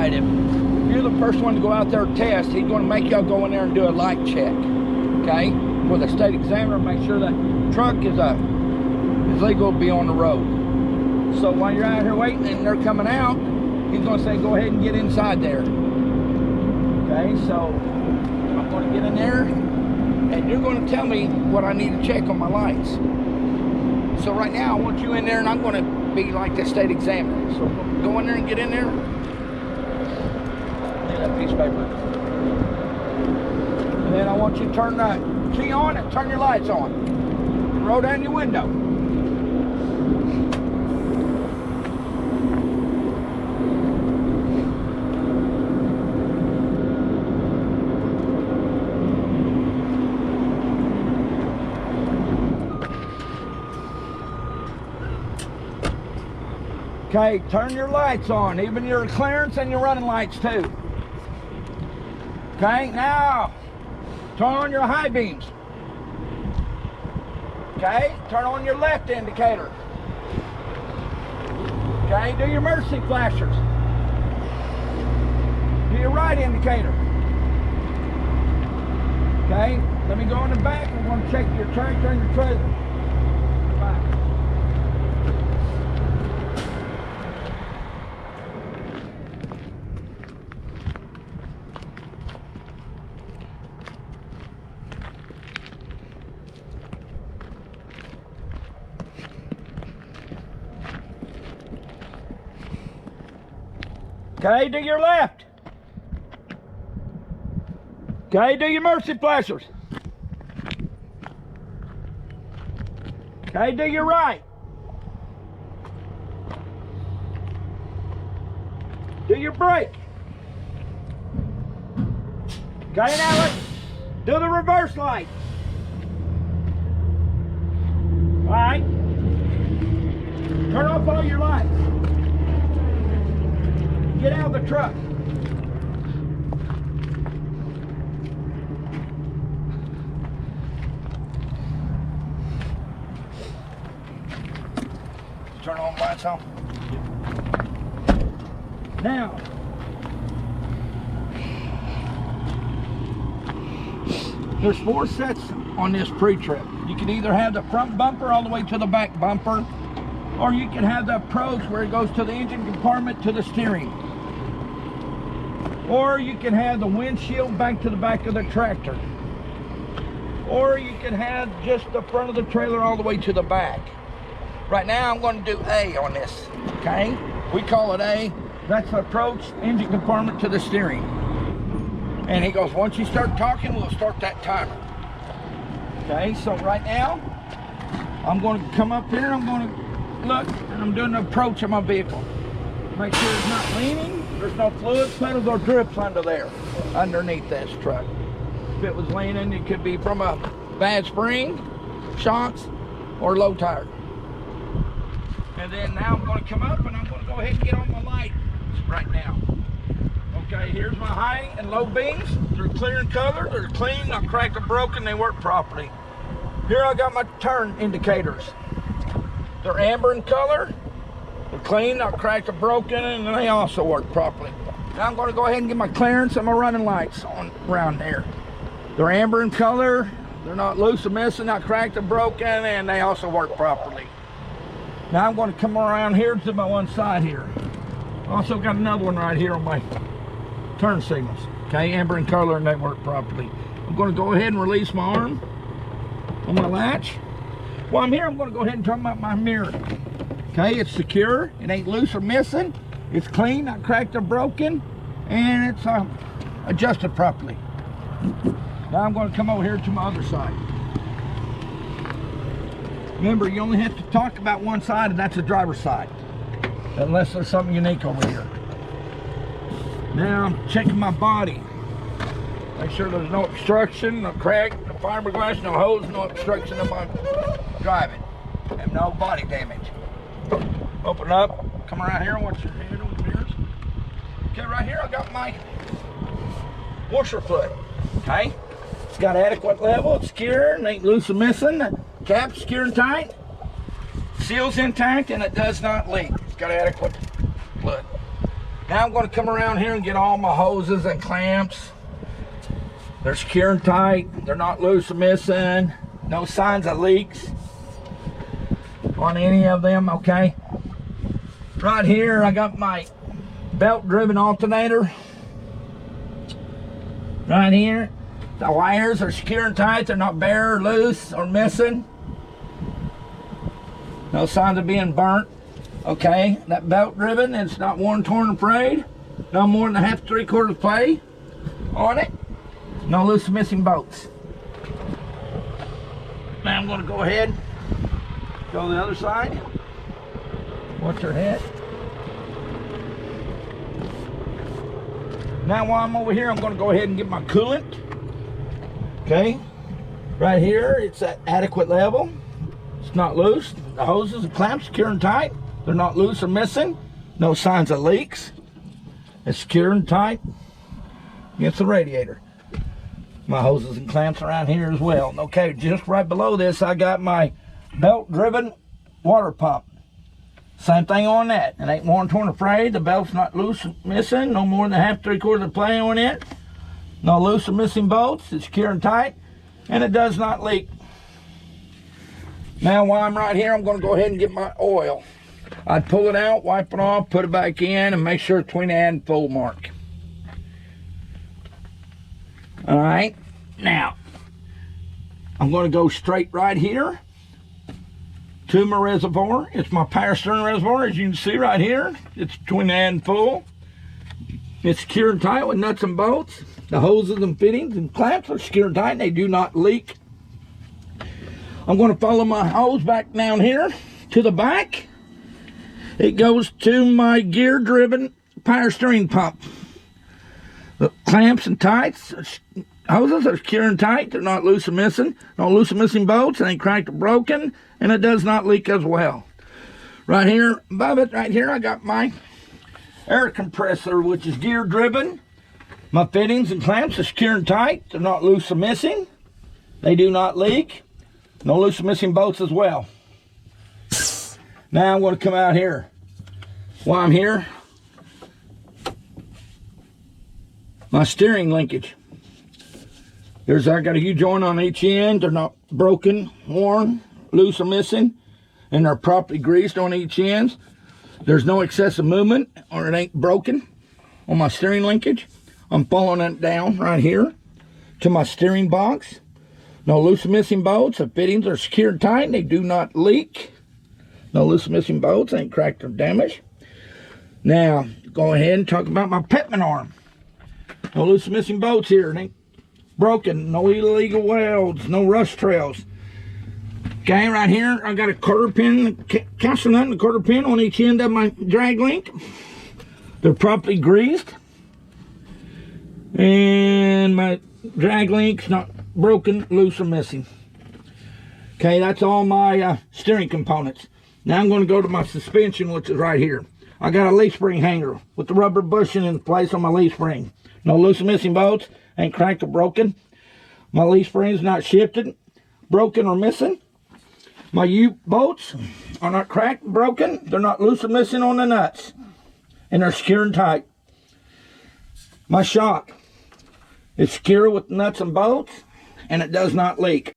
right, if you're the first one to go out there and test, he's going to make y'all go in there and do a light check, okay? With a state examiner, make sure that truck is legal to be on the road. So while you're out here waiting and they're coming out, he's going to say, go ahead and get inside there. Okay, so I'm going to get in there, and you're going to tell me what I need to check on my lights. So right now, I want you in there, and I'm going to be like the state examiner. So go in there and get in there. Leave that piece of paper. And then I want you to turn that key on and turn your lights on. Roll down your window. Okay, turn your lights on, even your clearance and your running lights too. Okay, now turn on your high beams. Okay, turn on your left indicator. Okay, do your emergency flashers. Do your right indicator. Okay, let me go in the back. We're going to check your tractor and your trailer. Back. Okay, do your left. Okay, do your emergency flashers. Okay, do your right. Do your brake. Okay, now let's do the reverse light. All right. Turn off all your lights. Get out of the truck. Turn on lights on. Now, there's 4 sets on this pre-trip. You can either have the front bumper all the way to the back bumper, or you can have the approach where it goes to the engine compartment to the steering. Or you can have the windshield back to the back of the tractor. Or you can have just the front of the trailer all the way to the back. Right now I'm going to do A on this, okay? We call it A. That's the approach engine compartment to the steering. And he goes, once you start talking, we'll start that timer. Okay, so right now, I'm going to come up here, I'm going to look, and I'm doing the approach of my vehicle. Make sure it's not leaning. There's no fluids, pedals, or drips under there, underneath this truck. If it was leaning, it could be from a bad spring, shocks, or low tire. And then now I'm going to come up and I'm going to go ahead and get on my lights right now. Okay, here's my high and low beams. They're clear in color, they're clean, not cracked or broken, they work properly. Here I got my turn indicators. They're amber in color. They're clean, not cracked or broken, and they also work properly. Now I'm going to go ahead and get my clearance and my running lights on around there. They're amber in color, they're not loose or missing, not cracked or broken, and they also work properly. Now I'm going to come around here to my one side here. Also got another one right here on my turn signals. Okay, amber in color, and they work properly. I'm going to go ahead and release my arm on my latch. While I'm here, I'm going to go ahead and turn up my mirror. Okay, it's secure, it ain't loose or missing, it's clean, not cracked or broken, and it's adjusted properly. Now I'm going to come over here to my other side. Remember, you only have to talk about one side, and that's the driver's side, unless there's something unique over here. Now I'm checking my body. Make sure there's no obstruction, no crack, no fiberglass, no hose, no obstruction of my driving, and no body damage. Open up, come around here, watch your head on the mirrors. Okay, right here I got my washer foot. Okay, it's got adequate level, it's secure, and ain't loose or missing. The cap's secure and tight, seal's intact, and it does not leak. It's got adequate flood. Now I'm going to come around here and get all my hoses and clamps. They're secure and tight. They're not loose or missing. No signs of leaks on any of them, okay? Right here, I got my belt-driven alternator. Right here, the wires are secure and tight. They're not bare or loose or missing. No signs of being burnt. Okay, that belt-driven, it's not worn, torn, or frayed. No more than a half, 3/4 play on it. No loose or missing bolts. Now I'm going to go ahead, go to the other side. Watch your head. Now while I'm over here, I'm going to go ahead and get my coolant. Okay, right here, it's at adequate level. It's not loose. The hoses and clamps secure and tight. They're not loose or missing. No signs of leaks. It's secure and tight against the radiator. My hoses and clamps around here as well. Okay, just right below this, I got my belt-driven water pump. Same thing on that. It ain't worn, torn, or frayed. The belt's not loose or missing. No more than a half, 3/4 play on it. No loose or missing bolts. It's secure and tight, and it does not leak. Now, while I'm right here, I'm going to go ahead and get my oil. I'd pull it out, wipe it off, put it back in, and make sure it's between the add and full mark. All right, now I'm going to go straight right here to my reservoir. It's my power steering reservoir, as you can see right here. It's between the add and full. It's secure and tight with nuts and bolts. The hoses and fittings and clamps are secure and tight, and they do not leak. I'm going to follow my hose back down here to the back. It goes to my gear-driven power steering pump. The clamps and tights, hoses are secure and tight. They're not loose or missing. No loose or missing bolts. It ain't cracked or broken, and it does not leak as well. Right here, above it, right here, I got my air compressor, which is gear-driven. My fittings and clamps are secure and tight. They're not loose or missing. They do not leak. No loose or missing bolts as well. Now I'm going to come out here. While I'm here, my steering linkage. I got a U-joint on each end. They're not broken, worn, loose or missing, and they're properly greased on each end. There's no excessive movement, or it ain't broken on my steering linkage. I'm following it down right here to my steering box. No loose or missing bolts. The fittings are secure and tight, and they do not leak. No loose or missing bolts, ain't cracked or damaged. Now, go ahead and talk about my Pitman arm. No loose or missing bolts here. It ain't broken. No illegal welds. No rust trails. Okay, right here, I got a quarter pin, caster nut and a quarter pin on each end of my drag link. They're properly greased. And my drag link's not broken, loose, or missing. Okay, that's all my steering components. Now I'm going to go to my suspension, which is right here. I got a leaf spring hanger with the rubber bushing in place on my leaf spring. No loose or missing bolts, ain't cracked or broken. My leaf spring is not shifted, broken, or missing. My U-bolts are not cracked, broken. They're not loose or missing on the nuts. And they're secure and tight. My shock is secure with nuts and bolts, and it does not leak.